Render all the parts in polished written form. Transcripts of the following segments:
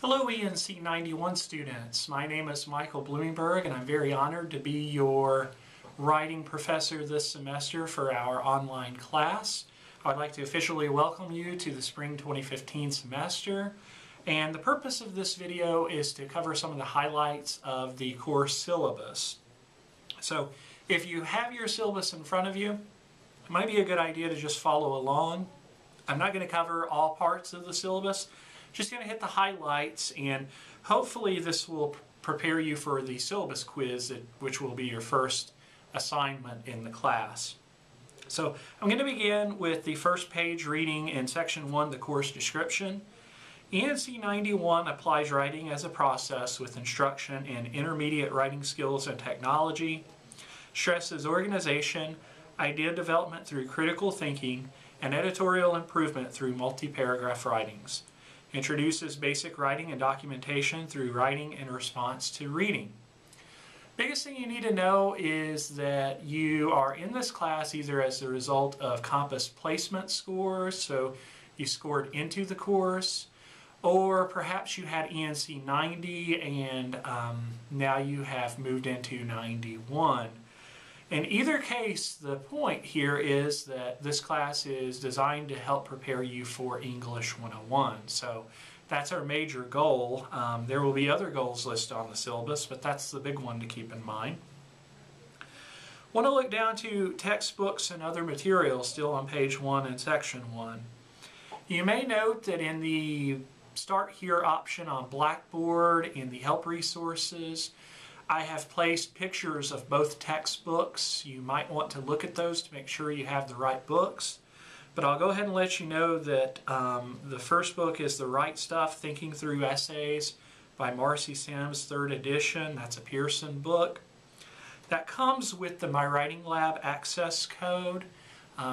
Hello ENC 91 students. My name is Michael Bloomberg and I'm very honored to be your writing professor this semester for our online class. I'd like to officially welcome you to the spring 2015 semester, and the purpose of this video is to cover some of the highlights of the course syllabus. So if you have your syllabus in front of you, it might be a good idea to just follow along. I'm not going to cover all parts of the syllabus. Just going to hit the highlights, and hopefully this will prepare you for the syllabus quiz, which will be your first assignment in the class. So I'm going to begin with the first page reading in section 1, the course description. ENC 91 applies writing as a process with instruction in intermediate writing skills and technology, stresses organization, idea development through critical thinking, and editorial improvement through multi-paragraph writings. Introduces basic writing and documentation through writing in response to reading. Biggest thing you need to know is that you are in this class either as a result of Compass placement scores, so you scored into the course, or perhaps you had ENC 90 and now you have moved into 91. In either case, the point here is that this class is designed to help prepare you for English 101. So that's our major goal. There will be other goals listed on the syllabus, but that's the big one to keep in mind. Want to look down to textbooks and other materials still on page 1 in section 1. You may note that in the Start Here option on Blackboard, in the help resources, I have placed pictures of both textbooks. You might want to look at those to make sure you have the right books. But I'll go ahead and let you know that the first book is The Right Stuff, Thinking Through Essays by Marcy Sims, 3rd edition. That's a Pearson book. That comes with the My Writing Lab access code.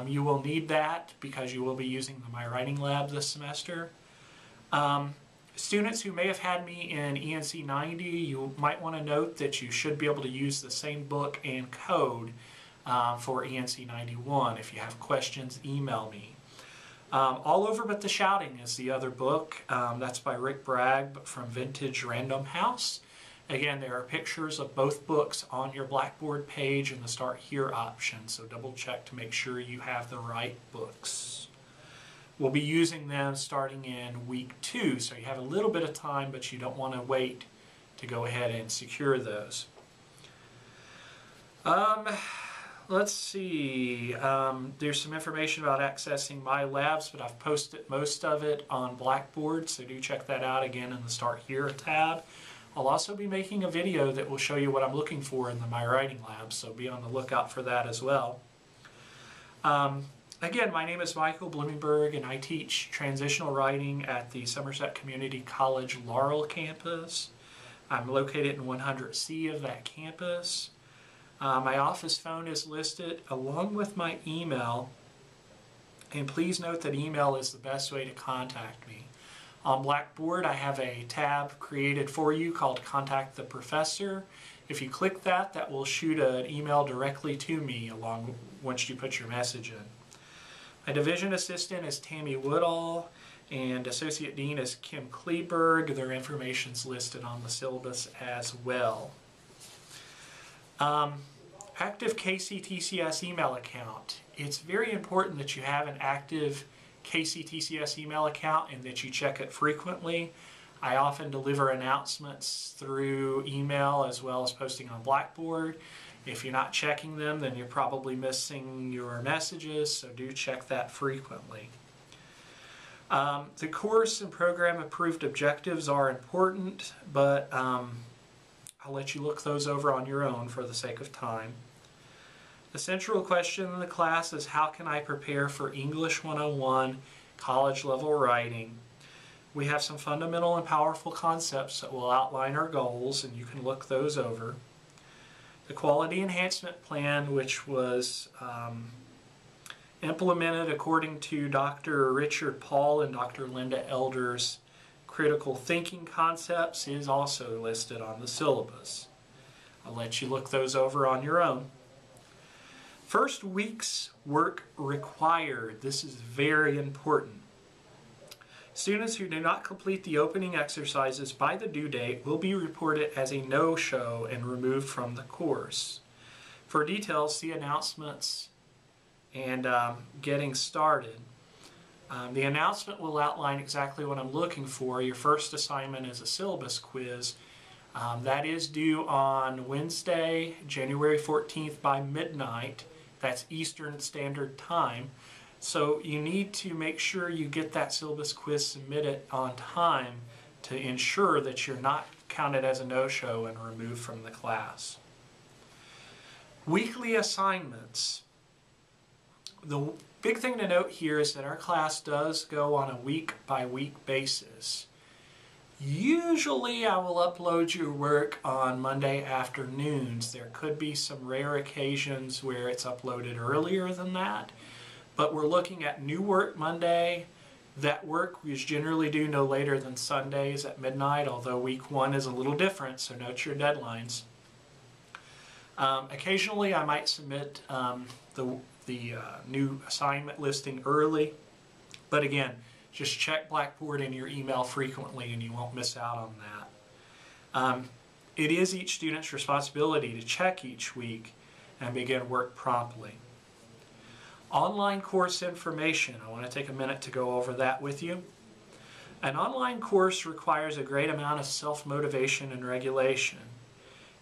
You will need that because you will be using the My Writing Lab this semester. Students who may have had me in ENC 90, you might want to note that you should be able to use the same book and code for ENC 91. If you have questions, email me. All Over But the Shouting is the other book. That's by Rick Bragg from Vintage Random House. Again, there are pictures of both books on your Blackboard page in the Start Here option, so double check to make sure you have the right books. We'll be using them starting in week 2, so you have a little bit of time, but you don't want to wait to go ahead and secure those. Let's see, there's some information about accessing my labs, but I've posted most of it on Blackboard, so do check that out again in the Start Here tab. I'll also be making a video that will show you what I'm looking for in the My Writing Lab, so be on the lookout for that as well. Again, my name is Michael Bloomberg, and I teach transitional writing at the Somerset Community College Laurel campus. I'm located in 100C of that campus. My office phone is listed along with my email, and please note that email is the best way to contact me. On Blackboard, I have a tab created for you called Contact the Professor. If you click that, that will shoot an email directly to me once you put your message in. My division assistant is Tammy Woodall, and associate dean is Kim Kleberg. Their information is listed on the syllabus as well. Active KCTCS email account. It's very important that you have an active KCTCS email account and that you check it frequently. I often deliver announcements through email as well as posting on Blackboard. If you're not checking them, then you're probably missing your messages, so do check that frequently. The course and program approved objectives are important, but I'll let you look those over on your own for the sake of time. The central question in the class is, how can I prepare for English 101 college level writing? We have some fundamental and powerful concepts that will outline our goals, and you can look those over. The Quality Enhancement Plan, which was implemented according to Dr. Richard Paul and Dr. Linda Elder's critical thinking concepts, is also listed on the syllabus. I'll let you look those over on your own. First week's work required. This is very important. Students who do not complete the opening exercises by the due date will be reported as a no-show and removed from the course. For details, see announcements and getting started. The announcement will outline exactly what I'm looking for. Your first assignment is a syllabus quiz. That is due on Wednesday, January 14th by midnight. That's Eastern Standard Time. So you need to make sure you get that syllabus quiz submitted on time to ensure that you're not counted as a no-show and removed from the class. Weekly assignments. The big thing to note here is that our class does go on a week-by-week basis. Usually I will upload your work on Monday afternoons. There could be some rare occasions where it's uploaded earlier than that, but we're looking at new work Monday. That work is generally due no later than Sundays at midnight, although week 1 is a little different, so note your deadlines. Occasionally I might submit the new assignment listing early, but again, just check Blackboard in your email frequently and you won't miss out on that. It is each student's responsibility to check each week and begin work promptly. Online course information. I want to take a minute to go over that with you. An online course requires a great amount of self-motivation and regulation.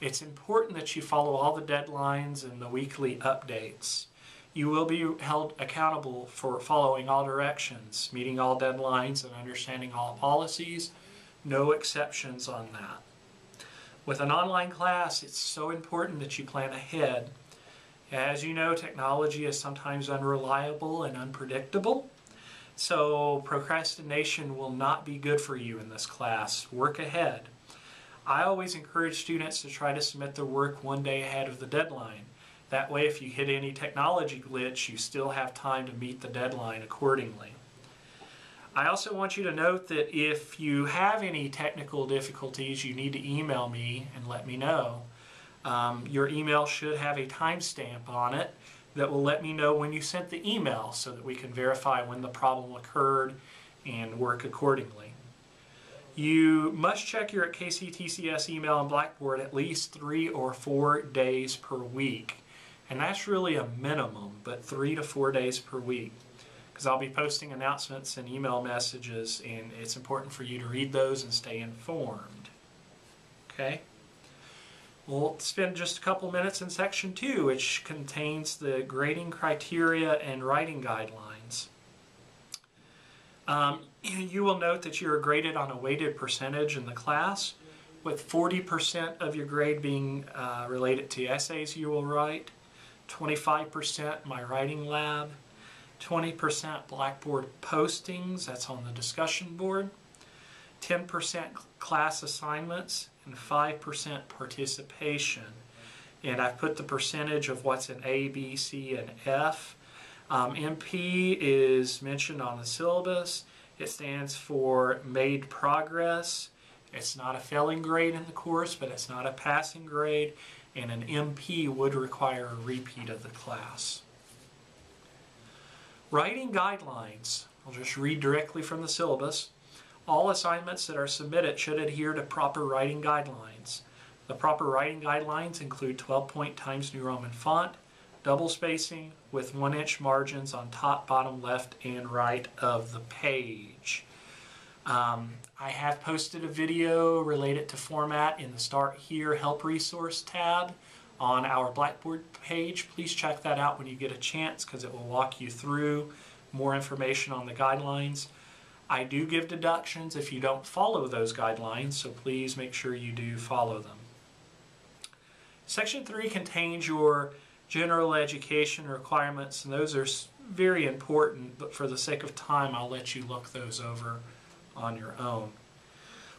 It's important that you follow all the deadlines and the weekly updates. You will be held accountable for following all directions, meeting all deadlines, and understanding all policies. No exceptions on that. With an online class, it's so important that you plan ahead. As you know, technology is sometimes unreliable and unpredictable, so procrastination will not be good for you in this class. Work ahead. I always encourage students to try to submit their work one day ahead of the deadline. That way, if you hit any technology glitch, you still have time to meet the deadline accordingly. I also want you to note that if you have any technical difficulties, you need to email me and let me know. Your email should have a timestamp on it that will let me know when you sent the email so that we can verify when the problem occurred and work accordingly. You must check your KCTCS email on Blackboard at least 3 or 4 days per week. And that's really a minimum, but 3 to 4 days per week. Because I'll be posting announcements and email messages, and it's important for you to read those and stay informed. Okay? We'll spend just a couple minutes in Section 2, which contains the grading criteria and writing guidelines. You will note that you are graded on a weighted percentage in the class, with 40% of your grade being related to essays you will write, 25% my writing lab, 20% Blackboard postings, that's on the discussion board, 10% class assignments, and 5% participation. And I've put the percentage of what's in A, B, C, and F. MP is mentioned on the syllabus. It stands for made progress. It's not a failing grade in the course, but it's not a passing grade. And an MP would require a repeat of the class. Writing guidelines. I'll just read directly from the syllabus. All assignments that are submitted should adhere to proper writing guidelines. The proper writing guidelines include 12-point Times New Roman font, double spacing with 1-inch margins on top, bottom, left, and right of the page. I have posted a video related to format in the Start Here Help Resource tab on our Blackboard page. Please check that out when you get a chance because it will walk you through more information on the guidelines. I do give deductions if you don't follow those guidelines, so please make sure you do follow them. Section 3 contains your general education requirements, and those are very important, but for the sake of time, I'll let you look those over on your own.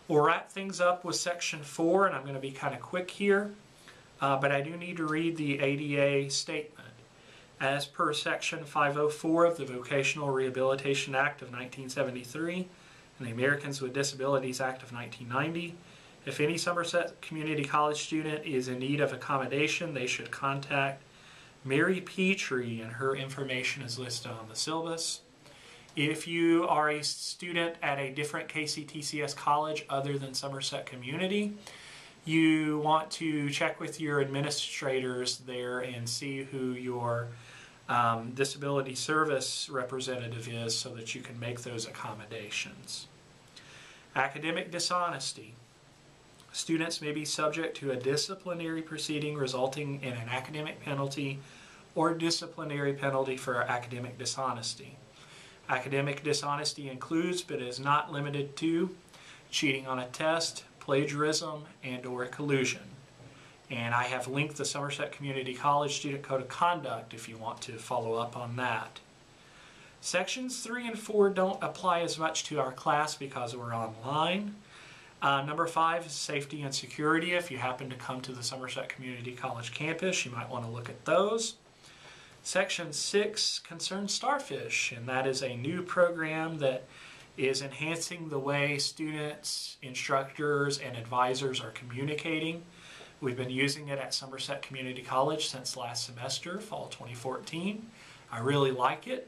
We'll wrap things up with Section 4, and I'm going to be kind of quick here, but I do need to read the ADA statement. As per Section 504 of the Vocational Rehabilitation Act of 1973 and the Americans with Disabilities Act of 1990, if any Somerset Community College student is in need of accommodation, they should contact Mary Petrie, and her information is listed on the syllabus. If you are a student at a different KCTCS college other than Somerset Community, you want to check with your administrators there and see who your disability service representative is so that you can make those accommodations. Academic dishonesty. Students may be subject to a disciplinary proceeding resulting in an academic penalty or disciplinary penalty for academic dishonesty. Academic dishonesty includes, but is not limited to, cheating on a test, plagiarism, and/or collusion. And I have linked the Somerset Community College Student Code of Conduct if you want to follow up on that. Sections 3 and 4 don't apply as much to our class because we're online. Number 5 is safety and security. If you happen to come to the Somerset Community College campus, you might want to look at those. Section 6 concerns Starfish, and that is a new program that is enhancing the way students, instructors, and advisors are communicating. We've been using it at Somerset Community College since last semester, fall 2014. I really like it.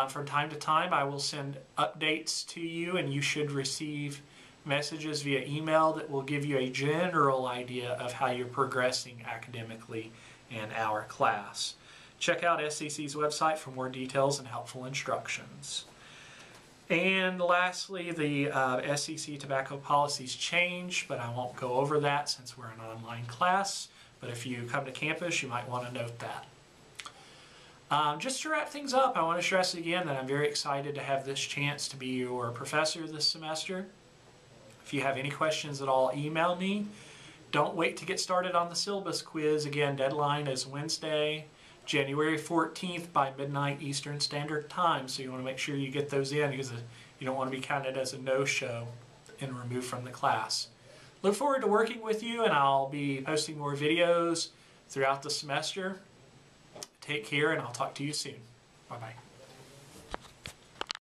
From time to time, I will send updates to you, and you should receive messages via email that will give you a general idea of how you're progressing academically in our class. Check out SCC's website for more details and helpful instructions. And lastly, the SCC tobacco policies change, but I won't go over that since we're an online class. But if you come to campus, you might want to note that. Just to wrap things up, I want to stress again that I'm very excited to have this chance to be your professor this semester. If you have any questions at all, email me. Don't wait to get started on the syllabus quiz. Again, deadline is Wednesday, January 14th by midnight Eastern Standard Time, so you want to make sure you get those in because you don't want to be counted as a no-show and removed from the class. Look forward to working with you, and I'll be posting more videos throughout the semester. Take care, and I'll talk to you soon. Bye-bye.